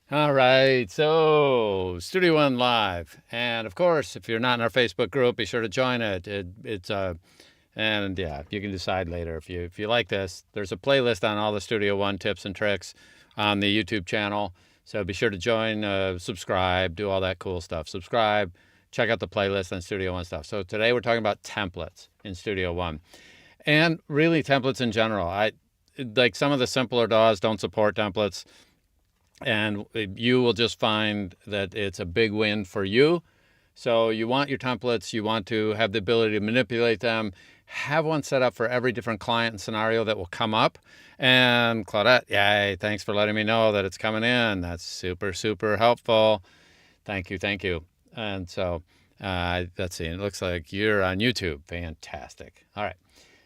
All right, so Studio One Live, and of course, if you're not in our Facebook group, be sure to join it. And yeah, you can decide later if you like this. There's a playlist on all the Studio One tips and tricks on the YouTube channel, so be sure to join, subscribe, do all that cool stuff. Subscribe, check out the playlist on Studio One stuff. So today we're talking about templates in Studio One, and really templates in general. I like some of the simpler DAWs don't support templates. And you will just find that it's a big win for you. So you want your templates, you want to have the ability to manipulate them, have one set up for every different client and scenario that will come up. And Claudette, yay, thanks for letting me know that it's coming in. That's super, super helpful. Thank you, thank you. And so let's see, it looks like you're on YouTube. Fantastic. All right,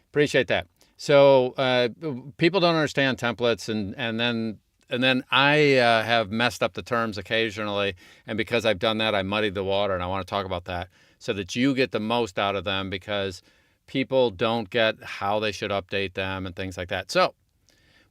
appreciate that. So people don't understand templates, and then I have messed up the terms occasionally, and because I've done that, I muddied the water, and I want to talk about that so that you get the most out of them, because people don't get how they should update them and things like that. So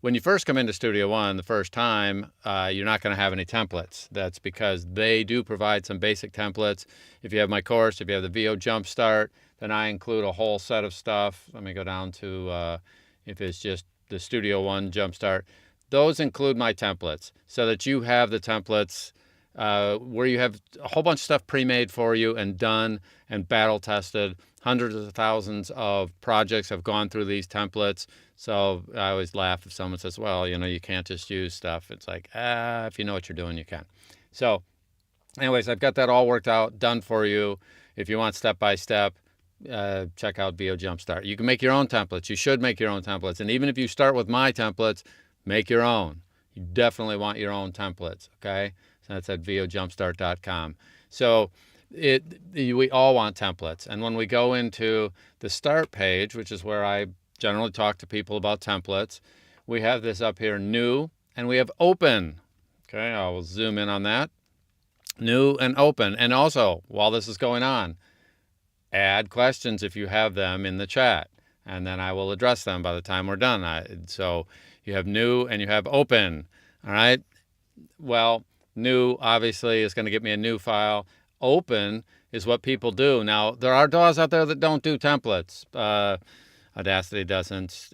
when you first come into Studio One the first time, you're not going to have any templates. That's because they do provide some basic templates. If you have my course, if you have the VO Jumpstart, then I include a whole set of stuff. Let me go down to if it's just the Studio One Jumpstart. Those include my templates so that you have the templates where you have a whole bunch of stuff pre-made for you and done and battle tested. Hundreds of thousands of projects have gone through these templates. So I always laugh if someone says, well, you can't just use stuff. It's like, if you know what you're doing, you can. So anyways, I've got that all worked out, done for you. If you want step-by-step, check out VO Jumpstart. You can make your own templates. You should make your own templates. And even if you start with my templates, make your own. You definitely want your own templates, okay? So that's at vojumpstart.com. So we all want templates. And when we go into the start page, which is where I generally talk to people about templates, we have this up here, new, and we have open. Okay, I will zoom in on that. New and open. And also, while this is going on, add questions if you have them in the chat, and then I will address them by the time we're done. So you have new and you have open. All right. Well, new obviously is going to get me a new file. Open is what people do. Now, there are DAWs out there that don't do templates. Audacity doesn't.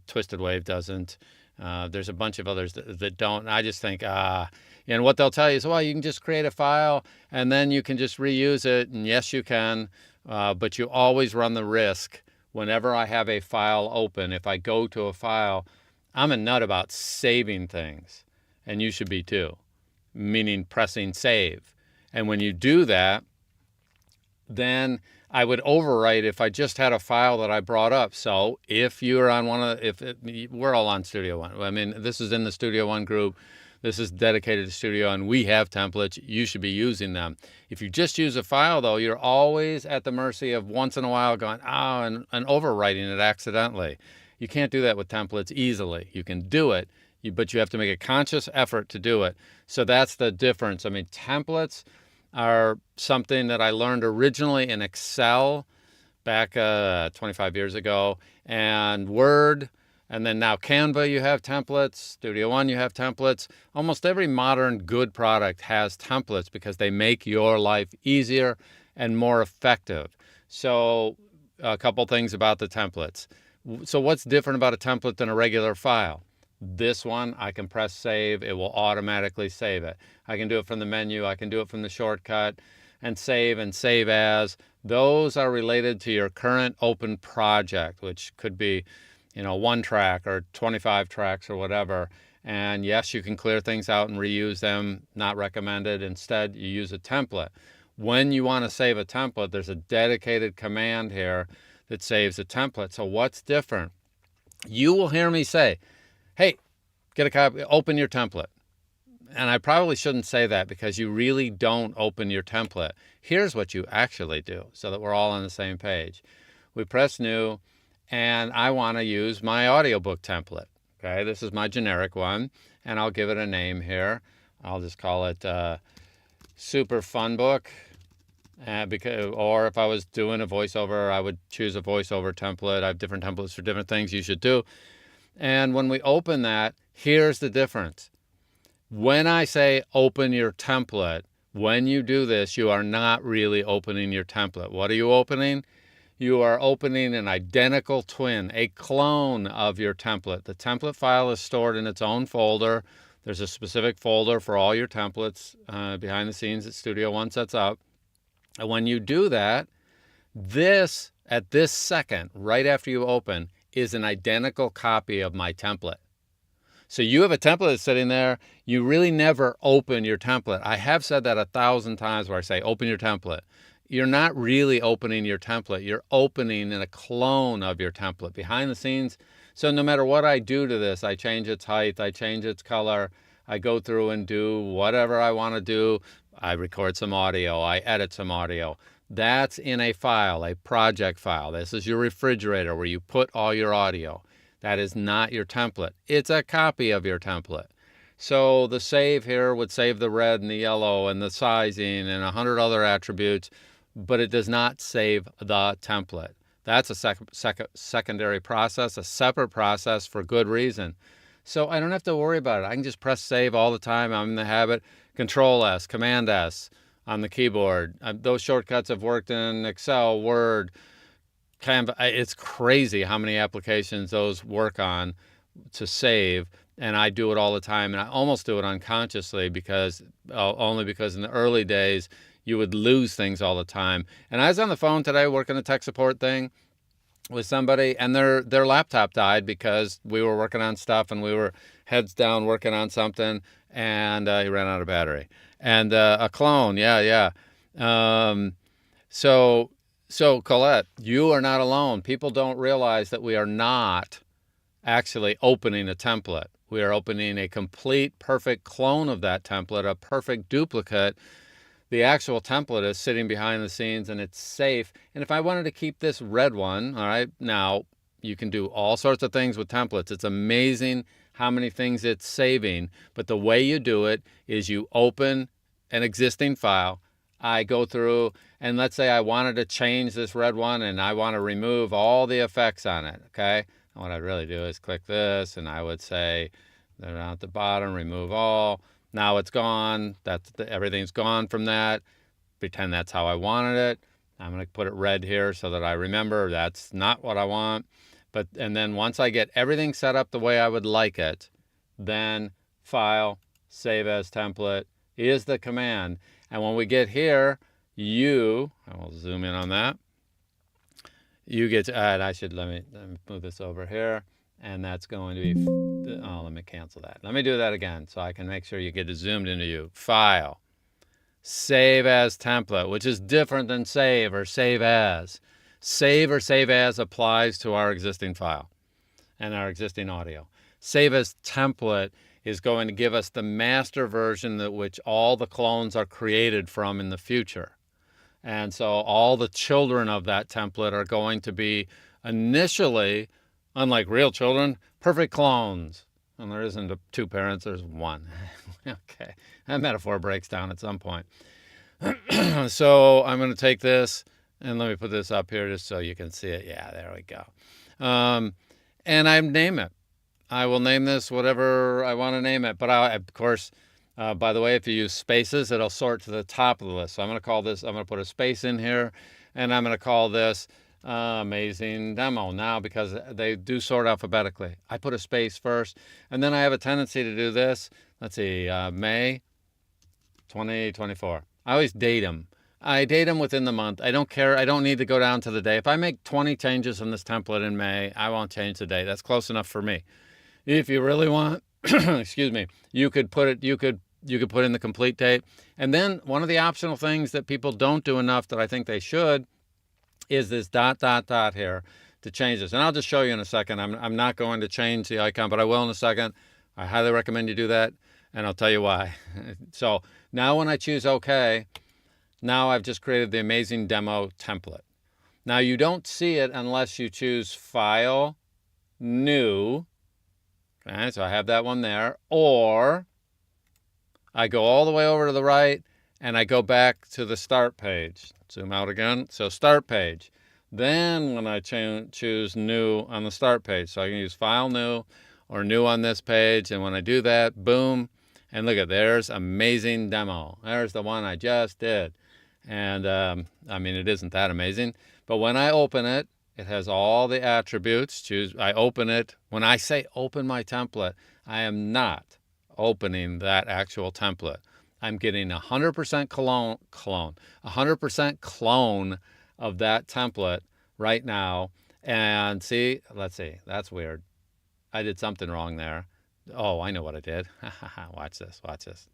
Twisted Wave doesn't. There's a bunch of others that don't. And I just think, and what they'll tell you is, well, you can just create a file and then you can just reuse it. And yes, you can. But you always run the risk. Whenever I have a file open, if I go to a file, I'm a nut about saving things. And you should be too, meaning pressing save. And when you do that, then I would overwrite if I just had a file that I brought up. So if you're on we're all on Studio One. I mean, this is in the Studio One group. This is dedicated to Studio, and we have templates. You should be using them. If you just use a file, though, you're always at the mercy of once in a while going, and overwriting it accidentally. You can't do that with templates easily. You can do it, but you have to make a conscious effort to do it. So that's the difference. I mean, templates are something that I learned originally in Excel back 25 years ago, and Word. And then now Canva, you have templates. Studio One, you have templates. Almost every modern good product has templates because they make your life easier and more effective. So a couple things about the templates. So what's different about a template than a regular file? This one, I can press save. It will automatically save it. I can do it from the menu. I can do it from the shortcut and save as. Those are related to your current open project, which could be 1 track or 25 tracks or whatever. And yes, you can clear things out and reuse them. Not recommended. Instead, you use a template. When you want to save a template, there's a dedicated command here that saves a template. So what's different? You will hear me say, hey, get a copy, open your template. And I probably shouldn't say that because you really don't open your template. Here's what you actually do so that we're all on the same page. We press new. And I want to use my audiobook template. Okay, this is my generic one, and I'll give it a name here. I'll just call it Super Fun Book. Or if I was doing a voiceover, I would choose a voiceover template. I have different templates for different things. You should too. And when we open that, here's the difference. When I say open your template, when you do this, you are not really opening your template. What are you opening? You are opening an identical twin, a clone of your template. The template file is stored in its own folder. There's a specific folder for all your templates behind the scenes that Studio One sets up. And when you do that, this, at this second, right after you open, is an identical copy of my template. So you have a template that's sitting there. You really never open your template. I have said that 1,000 times where I say, open your template. You're not really opening your template. You're opening in a clone of your template behind the scenes. So no matter what I do to this, I change its height, I change its color, I go through and do whatever I want to do. I record some audio, I edit some audio. That's in a file, a project file. This is your refrigerator where you put all your audio. That is not your template. It's a copy of your template. So the save here would save the red and the yellow and the sizing and 100 other attributes, but it does not save the template. That's a secondary process, a separate process for good reason. So I don't have to worry about it. I can just press save all the time. I'm in the habit. Control S, Command S on the keyboard. Those shortcuts have worked in Excel, Word, Canva. It's crazy how many applications those work on to save, and I do it all the time, and I almost do it unconsciously only because in the early days you would lose things all the time. And I was on the phone today working a tech support thing with somebody, and their laptop died because we were working on stuff and we were heads down working on something, and he ran out of battery. And a clone, yeah. So Colette, you are not alone. People don't realize that we are not actually opening a template. We are opening a complete, perfect clone of that template, a perfect duplicate. The actual template is sitting behind the scenes and it's safe. And if I wanted to keep this red one, all right, now you can do all sorts of things with templates. It's amazing how many things it's saving. But the way you do it is you open an existing file. I go through, and let's say I wanted to change this red one and I want to remove all the effects on it, okay? And what I'd really do is click this, and I would say, down at the bottom, remove all. Now it's gone. Everything's gone from that. Pretend that's how I wanted it. I'm going to put it red here so that I remember that's not what I want. And then once I get everything set up the way I would like it, then File, Save as Template is the command. And when we get here, I will zoom in on that. You get to add, let me move this over here. And that's going to be, let me cancel that. Let me do that again so I can make sure you get it zoomed into you. File, Save as Template, which is different than Save or Save As. Save or Save As applies to our existing file and our existing audio. Save as Template is going to give us the master version that which all the clones are created from in the future. And so all the children of that template are going to be initially, unlike real children, perfect clones. And there isn't two parents, there's one. Okay, that metaphor breaks down at some point. So I'm going to take this, and let me put this up here just so you can see it. Yeah, there we go. And I name it. I will name this whatever I want to name it. But of course, by the way, if you use spaces, it'll sort to the top of the list. So I'm going to put a space in here, and I'm going to call this Amazing Demo now because they do sort alphabetically. I put a space first, and then I have a tendency to do this. Let's see, May 2024. I always date them. I date them within the month. I don't care. I don't need to go down to the day. If I make 20 changes in this template in May, I won't change the date. That's close enough for me. If you really want, excuse me, you could put in the complete date. And then one of the optional things that people don't do enough that I think they should is this ... here to change this. And I'll just show you in a second. I'm not going to change the icon, but I will in a second. I highly recommend you do that, and I'll tell you why. So now when I choose OK, now I've just created the Amazing Demo template. Now you don't see it unless you choose File, New. Okay, so I have that one there. Or I go all the way over to the right and I go back to the Start page. Zoom out again. So Start page. Then when I choose New on the Start page, so I can use File, New, or New on this page. And when I do that, boom, And look at, there's amazing demo. There's the one I just did. And I mean, it isn't that amazing, but when I open it, it has all the attributes. I open it. When I say open my template, I am not opening that actual template. I'm getting 100% 100% clone of that template right now. And see, let's see, that's weird. I did something wrong there. Oh, I know what I did. Watch this, watch this.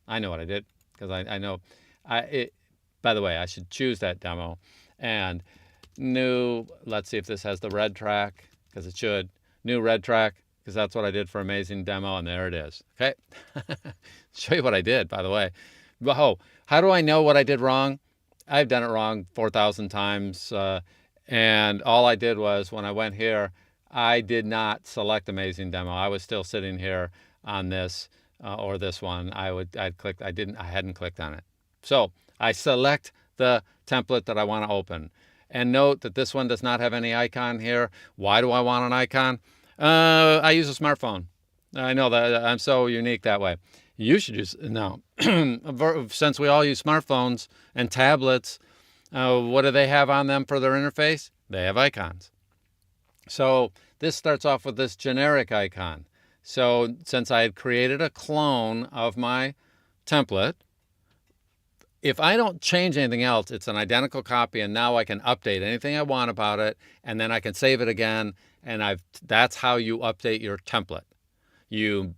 I know what I did, because I know. By the way, I should choose that demo. And new, let's see if this has the red track, because it should. New red track, because that's what I did for Amazing Demo, and there it is. Okay. Show you what I did, by the way. Oh, how do I know what I did wrong? I've done it wrong 4,000 times. And all I did was, when I went here, I did not select Amazing Demo. I was still sitting here on this or this one. I hadn't clicked on it. So I select the template that I want to open. And note that this one does not have any icon here. Why do I want an icon? I use a smartphone. I know that I'm so unique that way. You should use, no, since we all use smartphones and tablets, what do they have on them for their interface? They have icons. So this starts off with this generic icon. So since I had created a clone of my template, if I don't change anything else, it's an identical copy, and now I can update anything I want about it, and then I can save it again, and that's how you update your template. You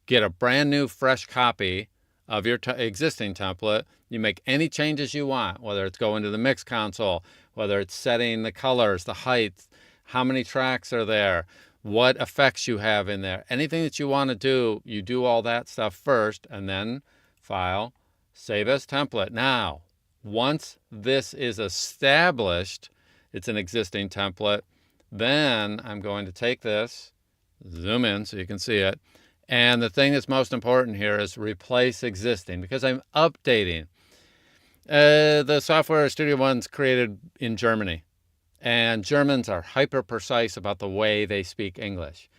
get a brand new, fresh copy of your existing template. You make any changes you want, whether it's going to the mix console, whether it's setting the colors, the height, how many tracks are there, what effects you have in there. Anything that you want to do, you do all that stuff first, and then File, Save as Template. Now, once this is established, it's an existing template, then I'm going to take this, zoom in so you can see it, and the thing that's most important here is replace existing, because I'm updating. The software Studio One's created in Germany, and Germans are hyper precise about the way they speak English.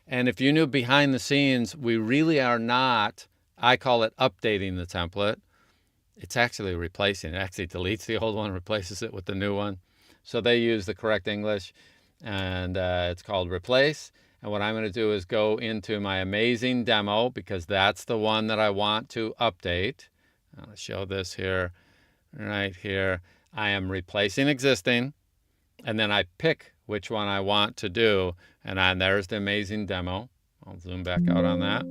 And if you knew behind the scenes, we really are not, I call it updating the template. It's actually replacing. It actually deletes the old one, replaces it with the new one. So they use the correct English, and it's called replace. And what I'm going to do is go into my Amazing Demo, because that's the one that I want to update. I'll show this here, right here. I am replacing existing, and then I pick which one I want to do, and there's the Amazing Demo. I'll zoom back out on that.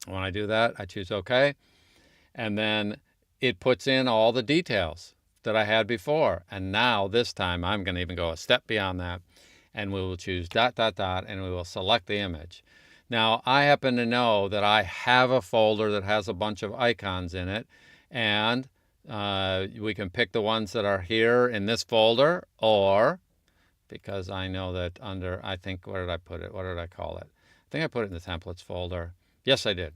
When I do that, I choose OK, and then it puts in all the details that I had before. And now this time I'm going to even go a step beyond that, and we will choose ... and we will select the image. Now, I happen to know that I have a folder that has a bunch of icons in it, and we can pick the ones that are here in this folder, or, because I know that under, I think, where did I put it? What did I call it? I think I put it in the templates folder. Yes, I did.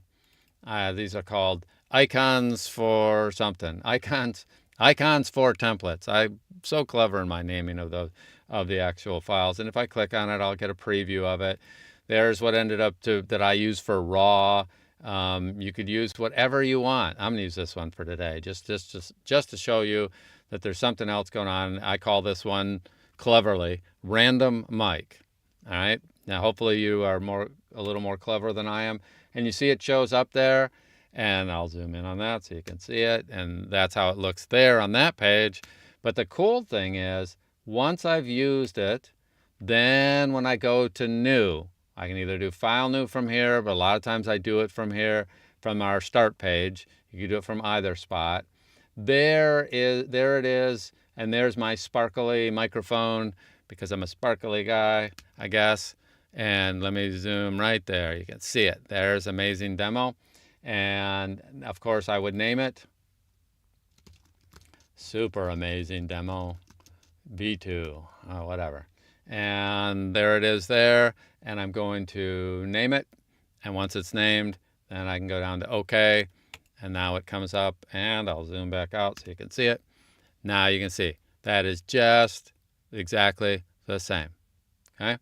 These are called icons for something. Icons for templates. I'm so clever in my naming of the actual files. And if I click on it, I'll get a preview of it. There's what ended up that I use for raw. You could use whatever you want. I'm gonna use this one for today, just to show you that there's something else going on. I call this one cleverly Random Mic. All right. Now, hopefully you are a little more clever than I am, and you see it shows up there. And I'll zoom in on that so you can see it, and that's how it looks there on that page. But the cool thing is, once I've used it, then when I go to new, I can either do File New from here, but a lot of times I do it from here, from our start page. You can do it from either spot. There it is, and there's my sparkly microphone, because I'm a sparkly guy, I guess. And let me zoom right there. You can see it. There's Amazing Demo. And of course I would name it Super Amazing Demo V2, whatever. And there it is there, and I'm going to name it. And once it's named, then I can go down to OK, and now it comes up, and I'll zoom back out so you can see it. Now you can see that is just exactly the same. Okay.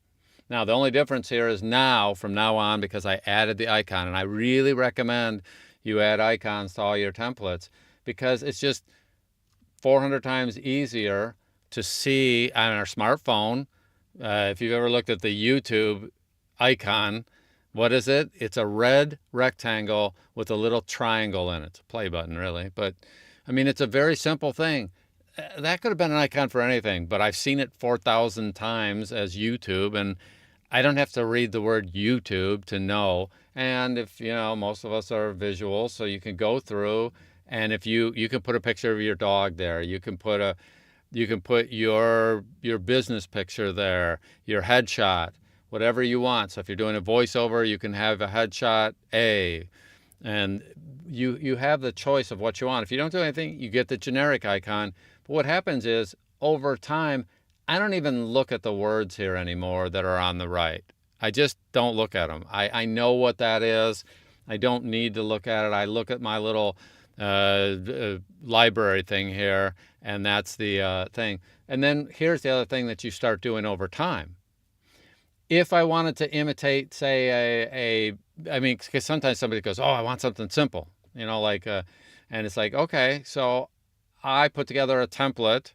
Now, the only difference here is now, from now on, because I added the icon, and I really recommend you add icons to all your templates because it's just 400 times easier to see on our smartphone. If you've ever looked at the YouTube icon, what is it? It's a red rectangle with a little triangle in it. It's a play button, really. But, I mean, it's a very simple thing. That could have been an icon for anything, but I've seen it 4,000 times as YouTube, and I don't have to read the word YouTube to know. And if, most of us are visual, so you can go through, and if you can put a picture of your dog there, you can put your business picture there, your headshot, whatever you want. So if you're doing a voiceover, you can have a headshot and you have the choice of what you want. If you don't do anything, you get the generic icon. But what happens is, over time, I don't even look at the words here anymore that are on the right. I just don't look at them. I know what that is. I don't need to look at it. I look at my little library thing here, and that's the thing. And then here's the other thing that you start doing over time. If I wanted to imitate, say, because sometimes somebody goes, oh, I want something simple, and it's like, okay, so I put together a template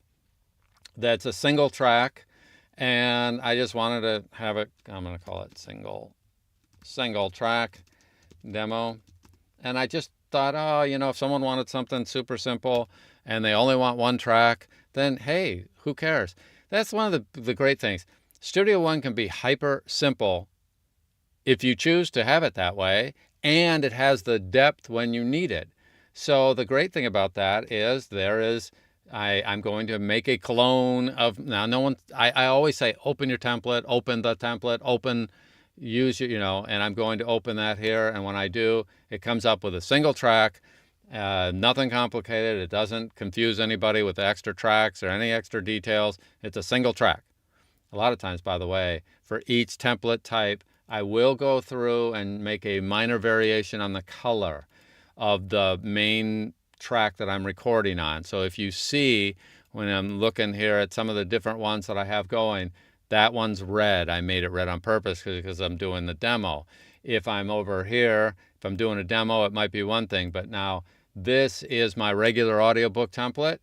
that's a single track, and I just wanted to have it, I'm going to call it single track demo. And I just thought, if someone wanted something super simple and they only want one track, then hey, who cares? That's one of the great things. Studio One can be hyper simple if you choose to have it that way, and it has the depth when you need it. So the great thing about that is I'm going to make a clone of, now I always say open your template, open the template, use and I'm going to open that here. And when I do, it comes up with a single track, nothing complicated. It doesn't confuse anybody with the extra tracks or any extra details. It's a single track. A lot of times, by the way, for each template type, I will go through and make a minor variation on the color of the main track that I'm recording on. So if you see, when I'm looking here at some of the different ones that I have going, that one's red. I made it red on purpose because I'm doing the demo. If I'm over here, if I'm doing a demo, it might be one thing, but now this is my regular audiobook template,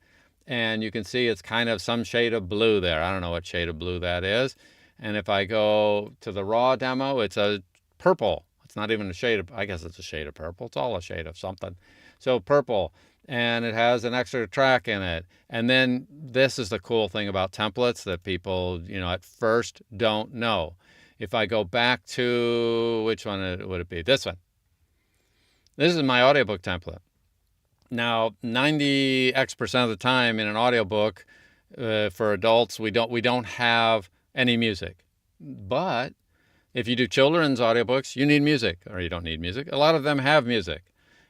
and you can see it's kind of some shade of blue there. I don't know what shade of blue that is. And if I go to the raw demo, it's a purple. It's not even a shade of, I guess it's a shade of purple. It's all a shade of something. So purple, and it has an extra track in it. And then this is the cool thing about templates that people, at first don't know. If I go back to, which one would it be? This one. This is my audiobook template. Now, 90x% of the time in an audiobook for adults, we don't have any music. But if you do children's audiobooks, you need music, or you don't need music. A lot of them have music.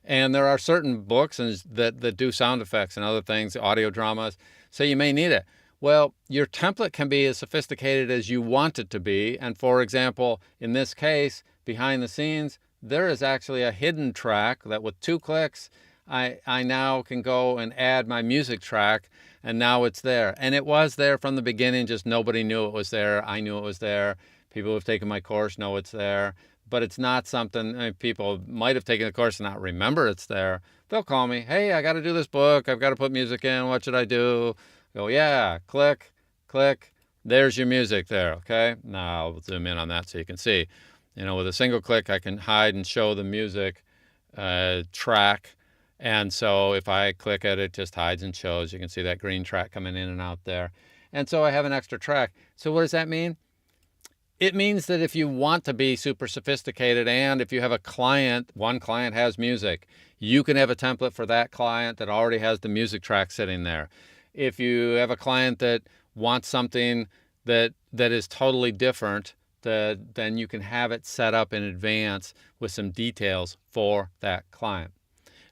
And there are certain books that do sound effects and other things, audio dramas, so you may need it. Well, your template can be as sophisticated as you want it to be. And for example, in this case, behind the scenes, there is actually a hidden track that with 2 clicks, I now can go and add my music track, and now it's there. And it was there from the beginning, just nobody knew it was there. I knew it was there. People who have taken my course know it's there. But it's not something, people might have taken the course and not remember it's there. They'll call me, hey, I got to do this book. I've got to put music in. What should I do? I go, yeah, click. There's your music there, okay? Now I'll zoom in on that so you can see. With a single click, I can hide and show the music track. And so if I click it, it just hides and shows. You can see that green track coming in and out there. And so I have an extra track. So what does that mean? It means that if you want to be super sophisticated, and if you have a client, one client has music, you can have a template for that client that already has the music track sitting there. If you have a client that wants something that is totally different, then you can have it set up in advance with some details for that client.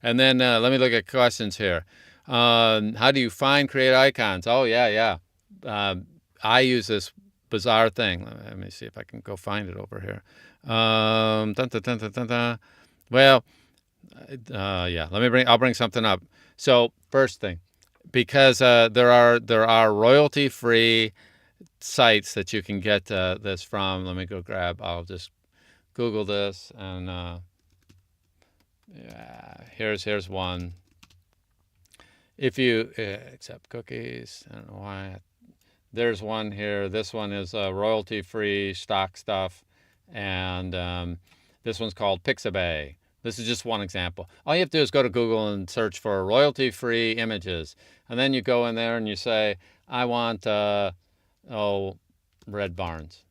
And then let me look at questions here. How do you create icons? Oh, yeah. I use this bizarre thing. Let me see if I can go find it over here. Well, yeah. I'll bring something up. So first thing, because there are royalty-free sites that you can get this from. Let me go grab, I'll just Google this, and yeah, here's one. If you accept cookies, I don't know why. There's one here. This one is royalty-free stock stuff, and this one's called Pixabay. This is just one example. All you have to do is go to Google and search for royalty-free images, and then you go in there and you say, I want Red Barns.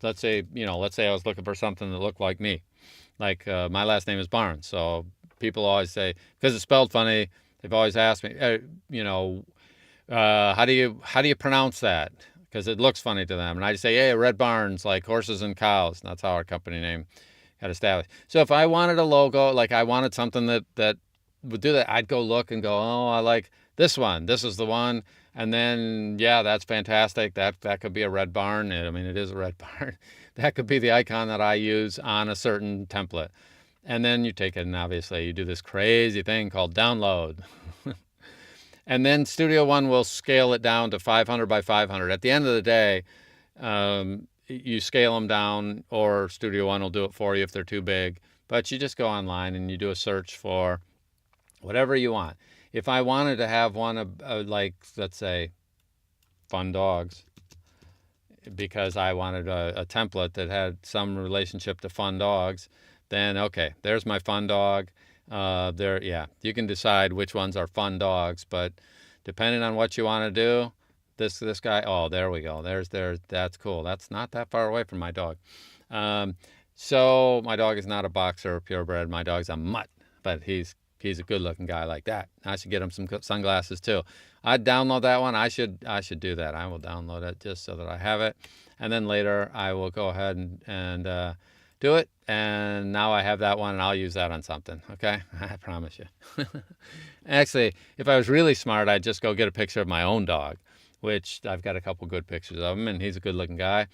Let's say I was looking for something that looked like me, like my last name is Barnes. So people always say, because it's spelled funny, they've always asked me, how do you pronounce that? Because it looks funny to them. And I just say, hey, Red Barns, like horses and cows. And that's how our company name got established. So if I wanted a logo, like I wanted something that would do that, I'd go look and go, oh, I like this one. This is the one. And then, yeah, that's fantastic. That could be a red barn. I mean, it is a red barn. That could be the icon that I use on a certain template. And then you take it and obviously you do this crazy thing called download. And then Studio One will scale it down to 500 by 500. At the end of the day, you scale them down, or Studio One will do it for you if they're too big. But you just go online and you do a search for whatever you want. If I wanted to have one like, let's say, fun dogs, because I wanted a template that had some relationship to fun dogs, then okay, there's my fun dog. You can decide which ones are fun dogs, but depending on what you want to do, this guy, oh, there we go. That's cool. That's not that far away from my dog. So my dog is not a boxer or purebred. My dog's a mutt, but he's a good-looking guy like that. I should get him some sunglasses too. I'd download that one. I should do that. I will download it just so that I have it, and then later I will go ahead and do it. And now I have that one, and I'll use that on something. Okay, I promise you. Actually, if I was really smart, I'd just go get a picture of my own dog, which I've got a couple good pictures of him, and he's a good-looking guy,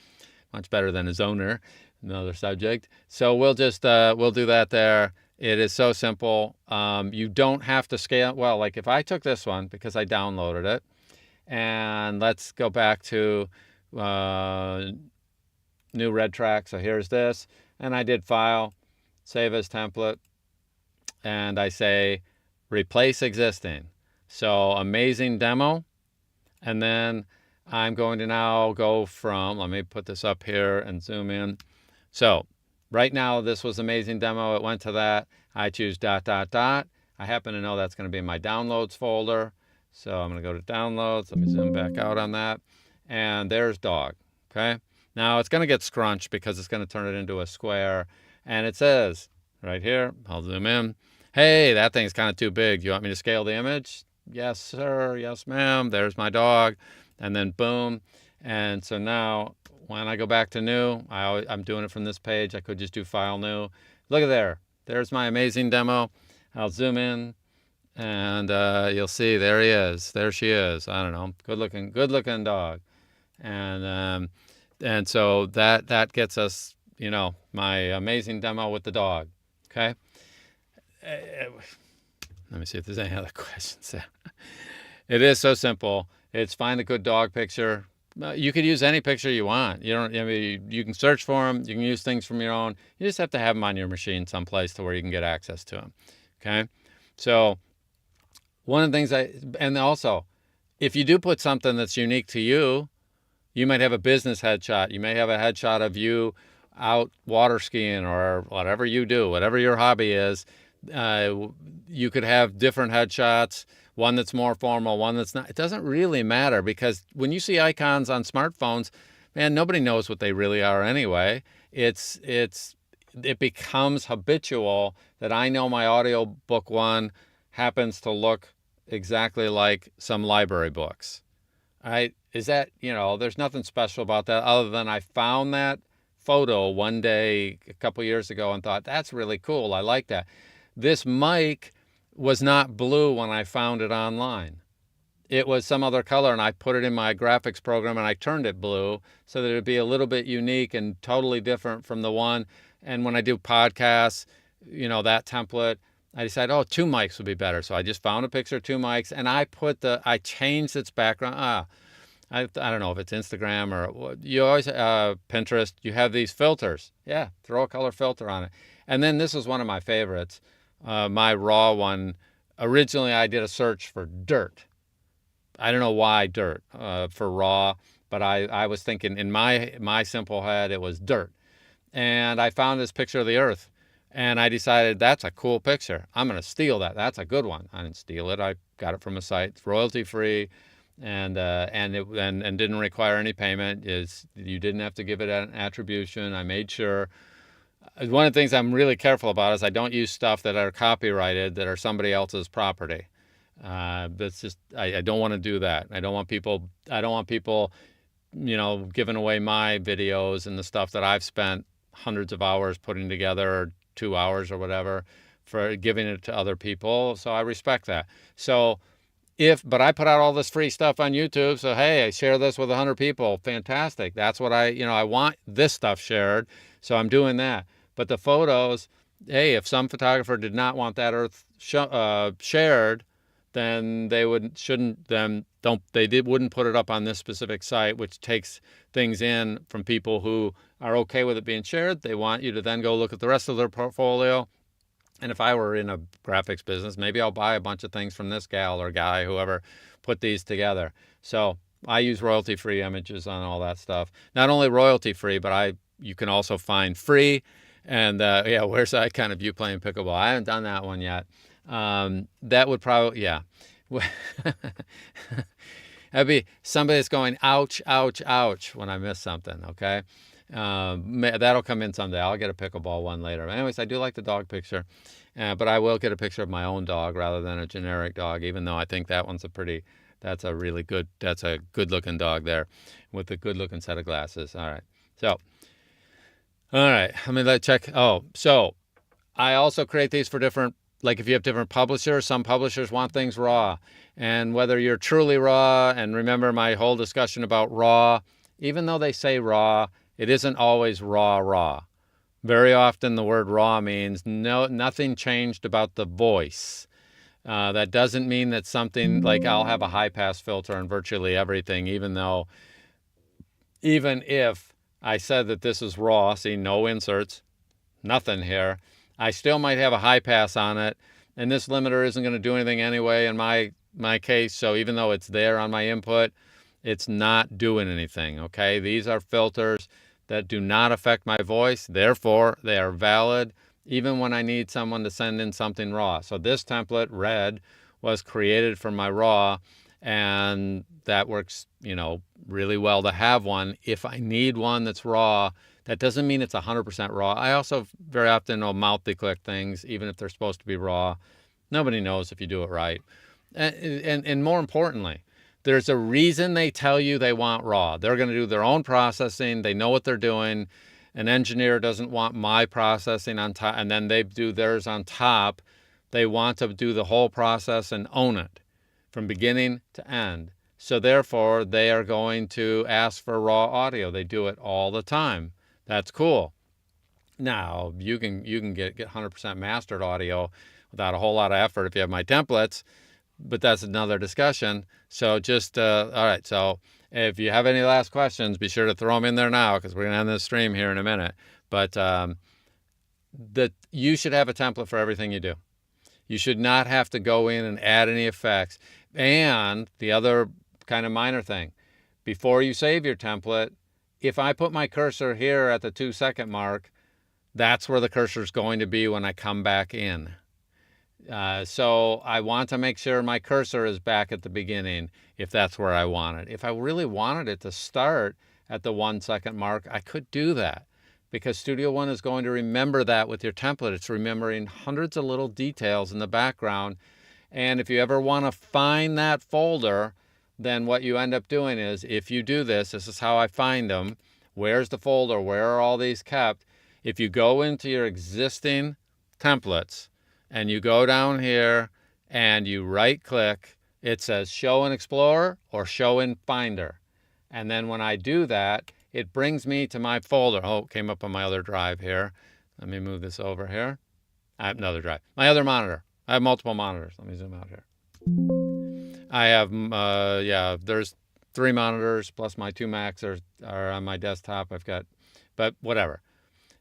much better than his owner. Another subject. So we'll just we'll do that there. It is so simple. You don't have to scale. Well, like if I took this one because I downloaded it, and let's go back to new red track. So here's this, and I did file, save as template, and I say replace existing. So amazing demo, and then I'm going to now go from, let me put this up here and zoom in. So right now, this was amazing demo. It went to that. I choose ... I happen to know that's going to be in my downloads folder. So I'm going to go to downloads. Let me zoom back out on that. And there's dog. Okay. Now it's going to get scrunched because it's going to turn it into a square. And it says right here, I'll zoom in. Hey, that thing's kind of too big. Do you want me to scale the image? Yes, sir. Yes, ma'am. There's my dog. And then boom. And so now when I go back to new, I'm doing it from this page. I could just do file new. Look at there. There's my amazing demo. I'll zoom in, and you'll see there he is. There she is. I don't know. Good looking dog. And so that gets us, my amazing demo with the dog. Okay. Let me see if there's any other questions there. It is so simple. It's find a good dog picture. You could use any picture you want. You can search for them. You can use things from your own. You just have to have them on your machine someplace to where you can get access to them. Okay. So one of the things and also, if you do put something that's unique to you, you might have a business headshot. You may have a headshot of you out water skiing or whatever you do, whatever your hobby is. You could have different headshots, one that's more formal, one that's not. It doesn't really matter, because when you see icons on smartphones, man, nobody knows what they really are anyway. It becomes habitual that I know my audiobook one happens to look exactly like some library books. Right? Is that, there's nothing special about that other than I found that photo one day a couple years ago and thought, that's really cool. I like that. This mic was not blue when I found it online. It was some other color, and I put it in my graphics program and I turned it blue so that it would be a little bit unique and totally different from the one. And when I do podcasts, that template, I decided, 2 mics would be better. So I just found a picture of 2 mics, and I changed its background. I don't know if it's Instagram or you always, Pinterest, you have these filters. Yeah, throw a color filter on it. And then this is one of my favorites. My raw one, originally I did a search for dirt. I don't know why dirt for raw, but I was thinking in my simple head it was dirt. And I found this picture of the earth. And I decided that's a cool picture. I'm going to steal that. That's a good one. I didn't steal it. I got it from a site. It's royalty free, and didn't require any payment. Is you didn't have to give it an attribution. I made sure. One of the things I'm really careful about is I don't use stuff that are copyrighted that are somebody else's property. That's just I don't want to do that. I don't want people. Giving away my videos and the stuff that I've spent hundreds of hours putting together, or 2 hours or whatever, for giving it to other people. So I respect that. So but I put out all this free stuff on YouTube. So, hey, I share this with 100 people. Fantastic. That's what I want this stuff shared. So I'm doing that. But the photos, hey, if some photographer did not want that earth shared, then they wouldn't put it up on this specific site, which takes things in from people who are okay with it being shared. They want you to then go look at the rest of their portfolio. And if I were in a graphics business, maybe I'll buy a bunch of things from this gal or guy, whoever put these together. So I use royalty-free images on all that stuff. Not only royalty-free, but you can also find free. And where's that kind of you playing pickleball? I haven't done that one yet. That would probably, yeah. That'd be somebody that's going, ouch, ouch, ouch, when I miss something, okay? That'll come in someday. I'll get a pickleball one later. Anyways, I do like the dog picture, but I will get a picture of my own dog rather than a generic dog, even though I think that's a good looking dog there with a good looking set of glasses. All right, let me check. Oh, so I also create these for different, like if you have different publishers, some publishers want things raw. And whether you're truly raw, and remember my whole discussion about raw, even though they say raw, it isn't always raw. Very often the word raw means nothing changed about the voice. That doesn't mean that something, like I'll have a high pass filter on virtually everything, even if I said that this is raw, see, no inserts, nothing here, I still might have a high pass on it, and this limiter isn't going to do anything anyway in my case. So even though it's there on my input, it's not doing anything, okay? These are filters that do not affect my voice. Therefore, they are valid even when I need someone to send in something raw. So this template, red, was created from my raw, and that works, really well to have one. If I need one that's raw, that doesn't mean it's 100% raw. I also very often will multi-click things, even if they're supposed to be raw. Nobody knows if you do it right. And more importantly, there's a reason they tell you they want raw. They're going to do their own processing. They know what they're doing. An engineer doesn't want my processing on top, and then they do theirs on top. They want to do the whole process and own it from beginning to end. So therefore, they are going to ask for raw audio. They do it all the time. That's cool. Now, you can get 100% mastered audio without a whole lot of effort if you have my templates, but that's another discussion. So just, all right, so if you have any last questions, be sure to throw them in there now, because we're going to end the stream here in a minute. But you should have a template for everything you do. You should not have to go in and add any effects. And the other kind of minor thing, before you save your template, if I put my cursor here at the 2-second mark, that's where the cursor is going to be when I come back in. So I want to make sure my cursor is back at the beginning if that's where I want it. If I really wanted it to start at the 1-second mark, I could do that, because Studio One is going to remember that with your template. It's remembering hundreds of little details in the background. And if you ever want to find that folder, then what you end up doing is, if you do this is how I find them. Where's the folder? Where are all these kept? If you go into your existing templates and you go down here and you right click, it says Show in Explorer or Show in Finder. And then when I do that, it brings me to my folder. Oh, it came up on my other drive here. Let me move this over here. I have another drive. My other monitor. I have multiple monitors. Let me zoom out here. I have, there's 3 monitors plus my 2 Macs are on my desktop. But whatever.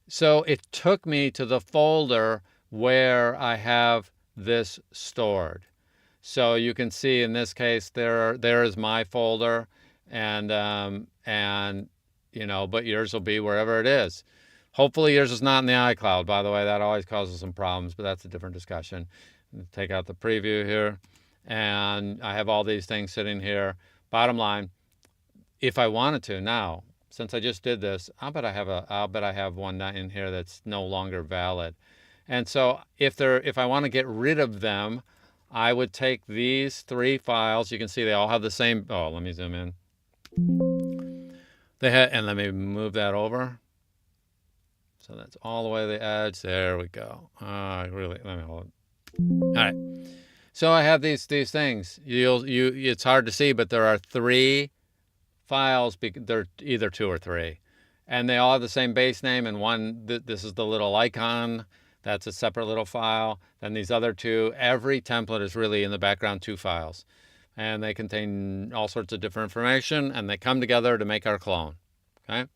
So it took me to the folder where I have this stored. So you can see in this case there is my folder, and but yours will be wherever it is. Hopefully yours is not in the iCloud, by the way. That always causes some problems, but that's a different discussion. Take out the preview here, and I have all these things sitting here. Bottom line, if I wanted to now, since I just did this, I'll bet I have one in here that's no longer valid. And so if I want to get rid of them, I would take these 3 files. You can see they all have the same. Oh, let me zoom in. And let me move that over. So that's all the way to the edge. There we go. Let me hold it. All right. So I have these things. It's hard to see, but there are 3 files. They're either 2 or 3, and they all have the same base name. And one, this is the little icon. That's a separate little file. Then these other 2. Every template is really in the background 2 files, and they contain all sorts of different information, and they come together to make our clone. Okay.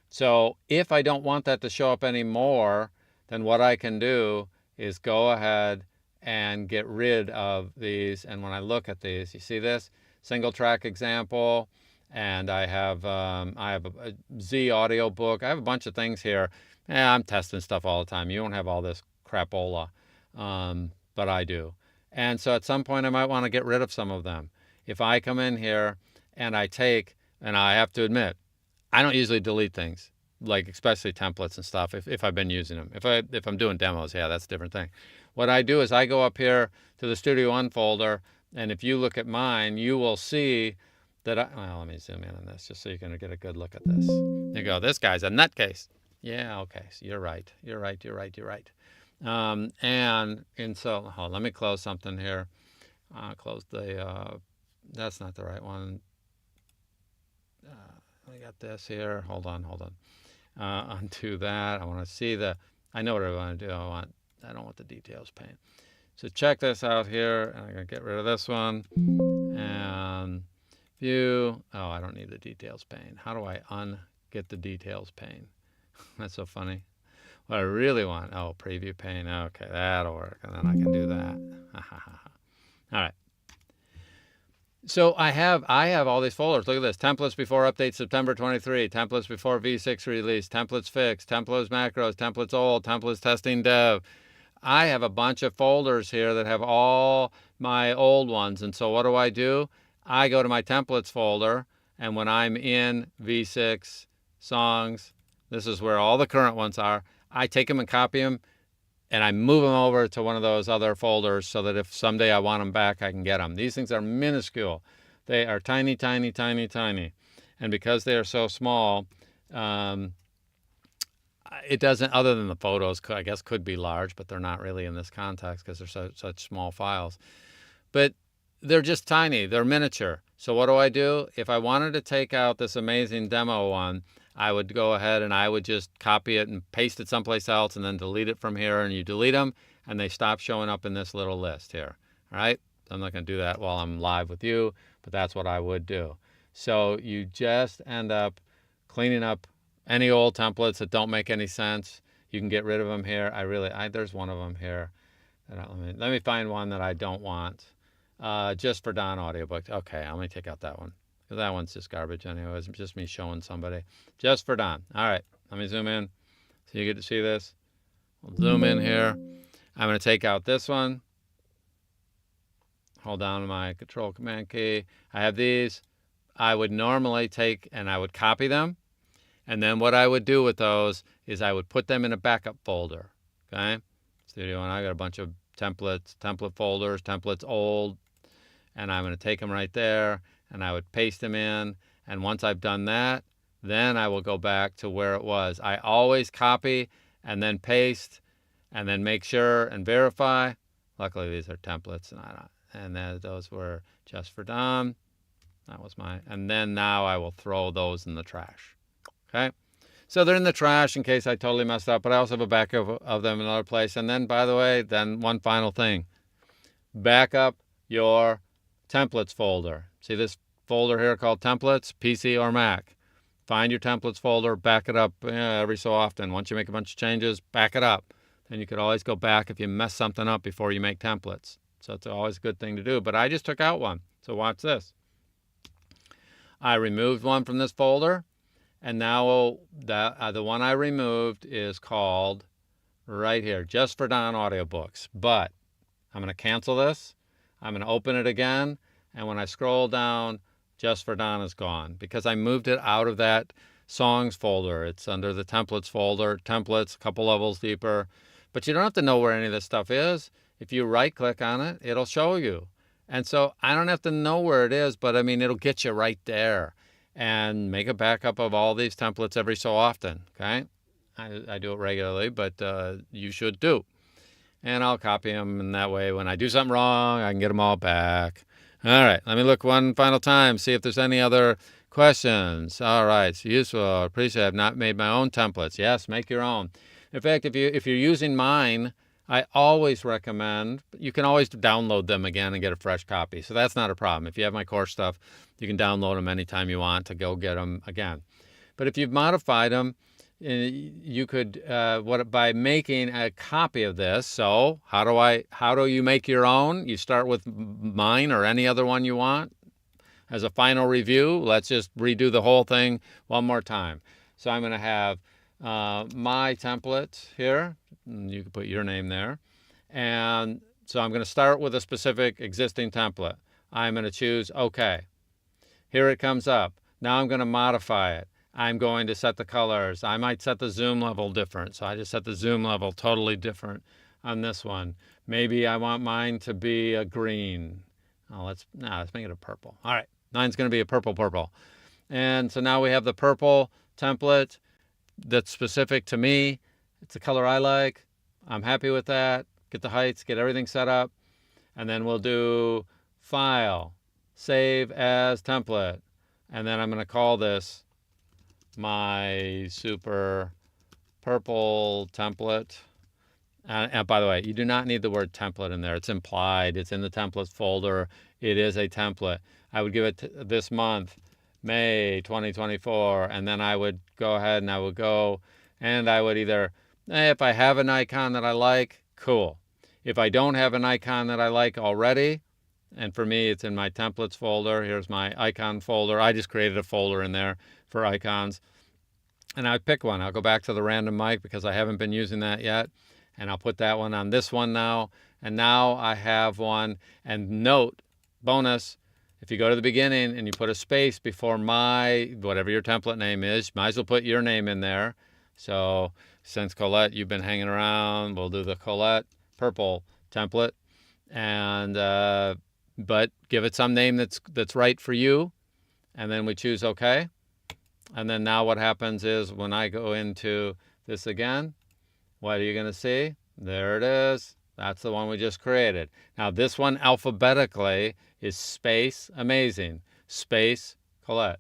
So if I don't want that to show up anymore, then what I can do is go ahead and get rid of these. And when I look at these, you see this single track example, and I have a Z audiobook. I have a bunch of things here. I'm testing stuff all the time. You don't have all this crapola, but I do. And so at some point I might want to get rid of some of them. If I come in here and I have to admit, I don't usually delete things, like especially templates and stuff, if I've been using them. If I'm doing demos, yeah, that's a different thing. What I do is I go up here to the Studio One folder, and if you look at mine, you will see that let me zoom in on this just so you can get a good look at this. There you go. This guy's a nutcase. Yeah, okay. So you're right. And so let me close something here. Close the. That's not the right one. I got this here. Hold on. Undo that. I want to see I know what I want to do. I don't want the details pane. So check this out here, and I'm going to get rid of this one. And view. Oh, I don't need the details pane. How do I get the details pane? That's so funny. What I really want, preview pane. Okay, that'll work, and then I can do that. All right. So I have all these folders. Look at this. Templates before update September 23. Templates before V6 release. Templates fixed. Templates macros. Templates old. Templates testing dev. I have a bunch of folders here that have all my old ones. And so what do? I go to my templates folder, and when I'm in V6 songs, this is where all the current ones are. I take them and copy them, and I move them over to one of those other folders so that if someday I want them back, I can get them. These things are minuscule. They are tiny, tiny, tiny, tiny. And because they are so small, it doesn't, other than the photos, I guess could be large, but they're not really in this context because they're such small files. But they're just tiny. They're miniature. So what do? If I wanted to take out this amazing demo one, I would go ahead and I would just copy it and paste it someplace else and then delete it from here. And you delete them and they stop showing up in this little list here. All right. I'm not going to do that while I'm live with you, but that's what I would do. So you just end up cleaning up any old templates that don't make any sense. You can get rid of them here. There's one of them here. Let me find one that I don't want. Just for Don audiobook. Okay, let me take out that one. That one's just garbage anyway. It's just me showing somebody. Just for Don. All right, let me zoom in so you get to see this. I'll zoom in here. I'm going to take out this one. Hold down my Control Command key. I have these. I would normally take and I would copy them. And then what I would do with those is I would put them in a backup folder. Okay? Studio One, I got a bunch of template folders, templates old. And I'm going to take them right there. And I would paste them in. And once I've done that, then I will go back to where it was. I always copy and then paste and then make sure and verify. Luckily, these are templates, and those were just for Don. That was and then now I will throw those in the trash. Okay? So they're in the trash in case I totally messed up, but I also have a backup of them in another place. And then, by the way, one final thing. Back up your templates folder. See this folder here called Templates, PC or Mac. Find your templates folder, back it up every so often. Once you make a bunch of changes, back it up. And you could always go back if you mess something up before you make templates. So it's always a good thing to do. But I just took out one. So watch this. I removed one from this folder. And now the one I removed is called right here, Just for Don Audiobooks. But I'm going to cancel this. I'm going to open it again. And when I scroll down, Just for Don is gone because I moved it out of that songs folder. It's under the templates folder, templates, a couple levels deeper. But you don't have to know where any of this stuff is. If you right click on it, it'll show you. And so I don't have to know where it is, but I mean, it'll get you right there. And make a backup of all these templates every so often, okay? I do it regularly, but you should too. And I'll copy them, and that way when I do something wrong, I can get them all back. All right, let me look one final time, see if there's any other questions. All right, it's useful. Appreciate it. I've not made my own templates. Yes, make your own. In fact, if you're using mine, I always recommend, you can always download them again and get a fresh copy. So that's not a problem. If you have my course stuff, you can download them anytime you want to go get them again. But if you've modified them, you could, by making a copy of this. So how do you make your own? You start with mine or any other one you want. As a final review, let's just redo the whole thing one more time. So I'm going to have my template here. You can put your name there. And so I'm going to start with a specific existing template. I'm going to choose OK. Here it comes up. Now I'm going to modify it. I'm going to set the colors. I might set the zoom level different. So I just set the zoom level totally different on this one. Maybe I want mine to be a green. Oh, let's make it a purple. All right. Mine's going to be a purple. And so now we have the purple template that's specific to me. It's the color I like. I'm happy with that. Get the heights, get everything set up. And then we'll do File, Save as Template. And then I'm going to call this my super purple template. And by the way, you do not need the word template in there. It's implied. It's in the templates folder. It is a template. I would give it this month, May 2024. And then I would go ahead and I would go and I would either, if I have an icon that I like, cool. If I don't have an icon that I like already, and for me, it's in my templates folder. Here's my icon folder. I just created a folder in there for icons. And I pick one. I'll go back to the random mic because I haven't been using that yet. And I'll put that one on this one now. And now I have one. And note, bonus, if you go to the beginning and you put a space before whatever your template name is, you might as well put your name in there. So since Colette, you've been hanging around, we'll do the Colette purple template. And but give it some name that's right for you. And then we choose OK. And then now what happens is when I go into this again, what are you going to see? There it is. That's the one we just created. Now this one alphabetically is space amazing, space Colette.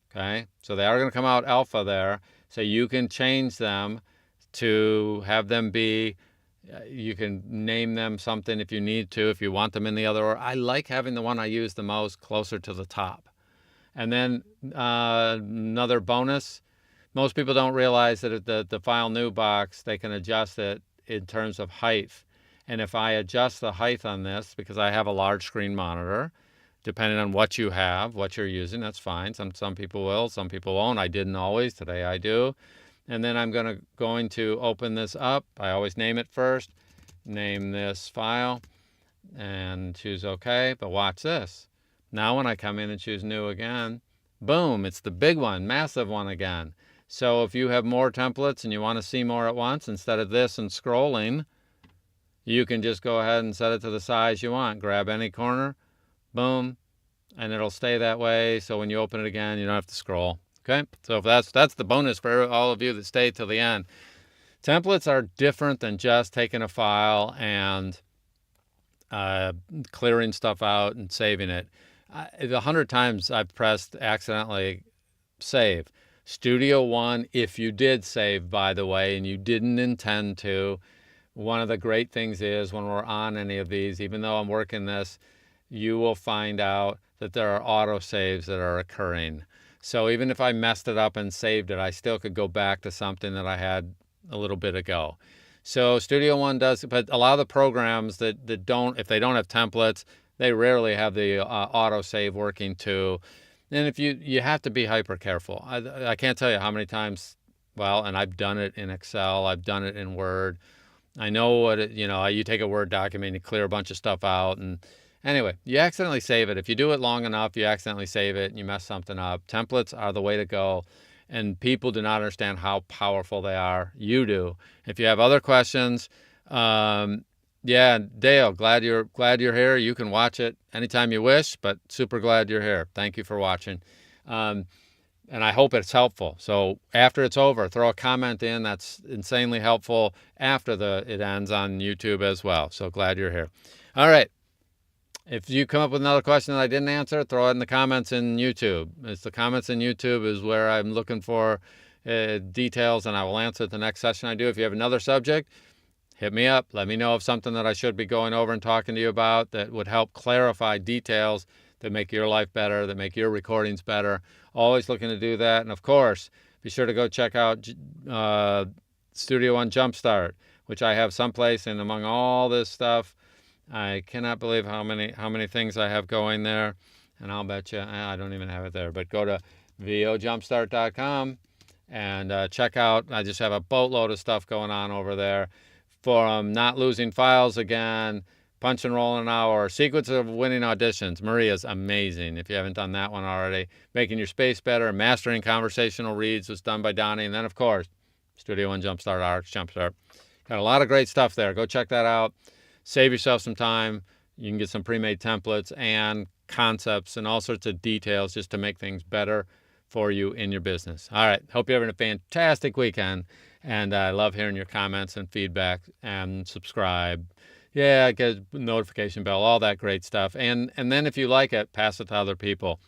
Okay, so they are going to come out alpha there. So you can change them to have them be, you can name them something if you need to, if you want them in the other order. I like having the one I use the most closer to the top. And then another bonus, most people don't realize that at the File New box, they can adjust it in terms of height. And if I adjust the height on this, because I have a large screen monitor, depending on what you have, what you're using, that's fine. Some people will, some people won't. I didn't always. Today I do. And then I'm going to open this up. I always name it first. Name this file and choose OK. But watch this. Now when I come in and choose New again, boom, it's the big one, massive one again. So if you have more templates and you want to see more at once, instead of this and scrolling, you can just go ahead and set it to the size you want. Grab any corner, boom, and it'll stay that way. So when you open it again, you don't have to scroll. Okay, so that's the bonus for all of you that stay till the end. Templates are different than just taking a file and clearing stuff out and saving it. 100 times I've pressed accidentally save. Studio One, if you did save, by the way, and you didn't intend to, one of the great things is when we're on any of these, even though I'm working this, you will find out that there are autosaves that are occurring. So even if I messed it up and saved it, I still could go back to something that I had a little bit ago. So Studio One does, but a lot of the programs that don't, if they don't have templates, they rarely have the autosave working too. And if you have to be hyper careful. I can't tell you how many times, well, and I've done it in Excel, I've done it in Word. I know what it, you take a Word document, you clear a bunch of stuff out, and anyway, you accidentally save it. If you do it long enough, you accidentally save it and you mess something up. Templates are the way to go, and people do not understand how powerful they are. You do. If you have other questions, yeah, Dale, glad you're here. You can watch it anytime you wish, but super glad you're here. Thank you for watching. And I hope it's helpful. So after it's over, throw a comment in. That's insanely helpful after it ends on YouTube as well. So glad you're here. All right. If you come up with another question that I didn't answer, throw it in the comments in YouTube. It's the comments in YouTube is where I'm looking for details, and I will answer it the next session I do. If you have another subject, hit me up. Let me know of something that I should be going over and talking to you about that would help clarify details that make your life better, that make your recordings better. Always looking to do that. And of course, be sure to go check out Studio One Jumpstart, which I have someplace, and among all this stuff, I cannot believe how many things I have going there. And I'll bet you, I don't even have it there, but go to vojumpstart.com and check out, I just have a boatload of stuff going on over there. For not losing files again, punch and roll in an hour, sequence of winning auditions. Maria's amazing if you haven't done that one already. Making your space better, mastering conversational reads was done by Donnie. And then, of course, Studio One Jumpstart, RX Jumpstart. Got a lot of great stuff there. Go check that out. Save yourself some time. You can get some pre-made templates and concepts and all sorts of details just to make things better for you in your business. All right. Hope you're having a fantastic weekend. And I love hearing your comments and feedback, and subscribe. Yeah, get notification bell, all that great stuff. And then if you like it, pass it to other people.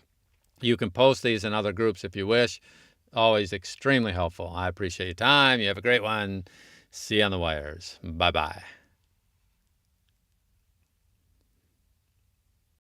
You can post these in other groups if you wish. Always extremely helpful. I appreciate your time. You have a great one. See you on the wires. Bye-bye.